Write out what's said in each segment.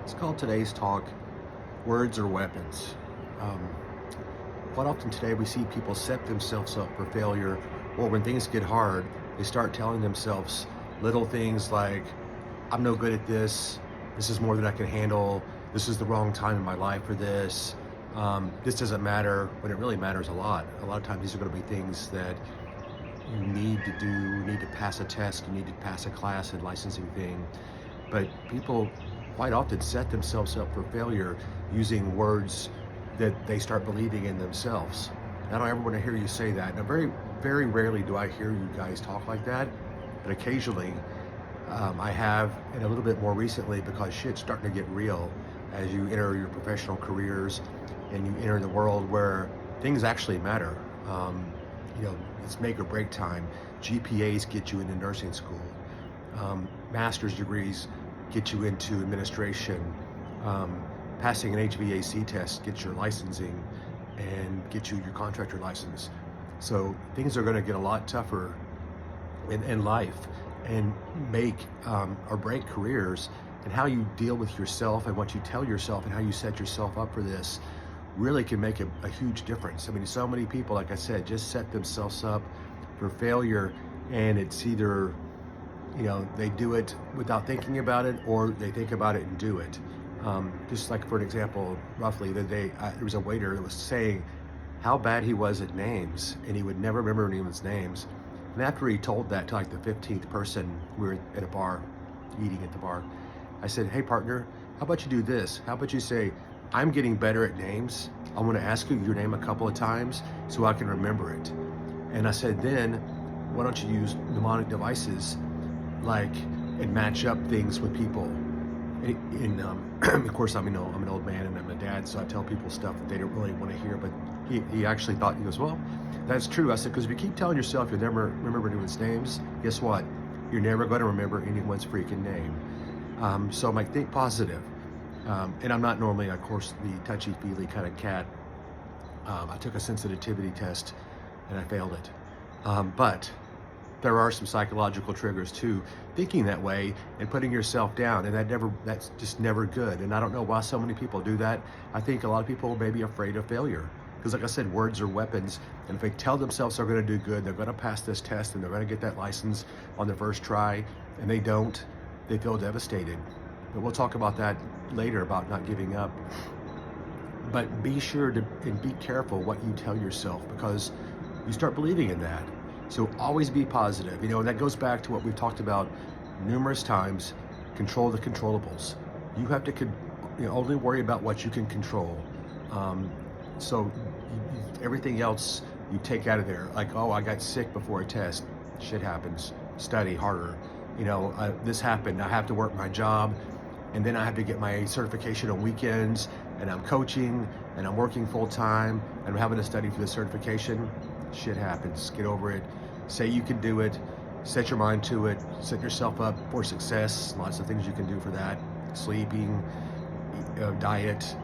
It's called today's talk, Words or Weapons. Um, quite often today we see people set themselves up for failure, or when things get hard, they start telling themselves little things like, I'm no good at this is more than I can handle, this is the wrong time in my life for this doesn't matter, when it really matters a lot. A lot of times these are going to be things that you need to do, you need to pass a test, you need to pass a class, a licensing thing. But people quite often set themselves up for failure using words that they start believing in themselves. I don't ever want to hear you say that. Now, very rarely do I hear you guys talk like that, but occasionally I have, and a little bit more recently because shit's starting to get real as you enter your professional careers and you enter the world where things actually matter. It's make or break time. GPAs get you into nursing school. Master's degrees get you into administration. Passing an HVAC test gets your licensing and get you your contractor license. So things are going to get a lot tougher in life and make or break careers, and how you deal with yourself and what you tell yourself and how you set yourself up for this really can make a huge difference. I mean, so many people, like I said, just set themselves up for failure, and it's either they do it without thinking about it, or they think about it and do it. Just like for an example, roughly the day there was a waiter that was saying how bad he was at names, and he would never remember anyone's names. And after he told that to like the 15th person, we were at a bar, eating at the bar, I said, hey partner, how about you do this? How about you say, I'm getting better at names. I want to ask you your name a couple of times so I can remember it. And I said, then why don't you use mnemonic devices and match up things with people. Of course, I'm an old man and I'm a dad, so I tell people stuff that they don't really want to hear. But he actually thought, he goes, well, that's true. I said, because if you keep telling yourself you'll never remember anyone's names, guess what? You're never going to remember anyone's freaking name. So I'm like, think positive. And I'm not normally, of course, the touchy-feely kind of cat. I took a sensitivity test and I failed it. But there are some psychological triggers to thinking that way and putting yourself down, and that's just never good. And I don't know why so many people do that. I think a lot of people may be afraid of failure because, like I said, words are weapons, and if they tell themselves they're going to do good, they're going to pass this test and they're going to get that license on their first try, and they don't, they feel devastated. But we'll talk about that later, about not giving up. But be sure to and be careful what you tell yourself, because you start believing in that. So always be positive, and that goes back to what we've talked about numerous times. Control the controllables. You have to only worry about what you can control. So everything else you take out of there, like, oh, I got sick before a test. Shit happens. Study harder. This happened. I have to work my job, and then I have to get my certification on weekends, and I'm coaching, and I'm working full time, and I'm having to study for the certification. Shit happens. Get over it. Say you can do it. Set your mind to it. Set yourself up for success. Lots of things you can do for that. Sleeping, diet,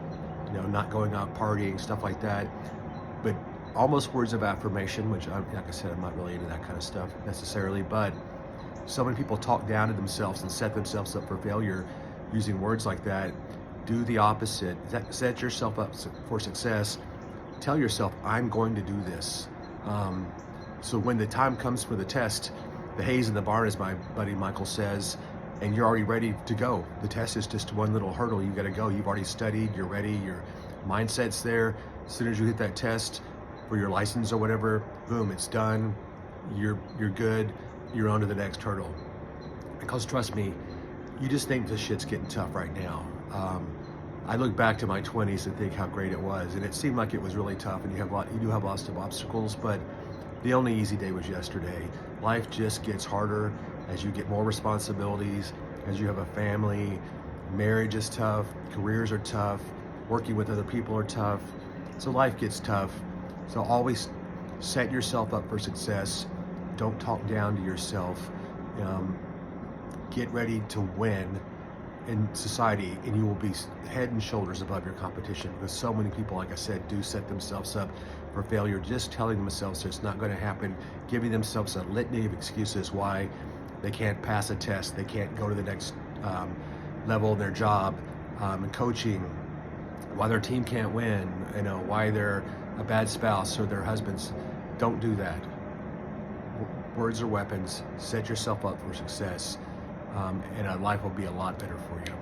not going out partying, stuff like that. But almost words of affirmation, which, like I said, I'm not really into that kind of stuff necessarily, but so many people talk down to themselves and set themselves up for failure using words like that. Do the opposite. Set yourself up for success. Tell yourself, I'm going to do this. So when the time comes for the test, the hay's in the barn, as my buddy Michael says, and you're already ready to go. The test is just one little hurdle. You got to go. You've already studied. You're ready. Your mindset's there. As soon as you hit that test for your license or whatever, boom, it's done. You're good. You're on to the next hurdle. Because trust me, you just think this shit's getting tough right now. I look back to my 20s and think how great it was, and it seemed like it was really tough, and you do have lots of obstacles, but the only easy day was yesterday. Life just gets harder as you get more responsibilities, as you have a family. Marriage is tough, careers are tough, working with other people are tough, so life gets tough. So always set yourself up for success. Don't talk down to yourself. Get ready to win in society, and you will be head and shoulders above your competition, because so many people, like I said, do set themselves up for failure, just telling themselves it's not going to happen, giving themselves a litany of excuses why they can't pass a test, they can't go to the next level in their job, and coaching, why their team can't win, why they're a bad spouse or their husbands. Don't do that. Words are weapons. Set yourself up for success, and life will be a lot better for you.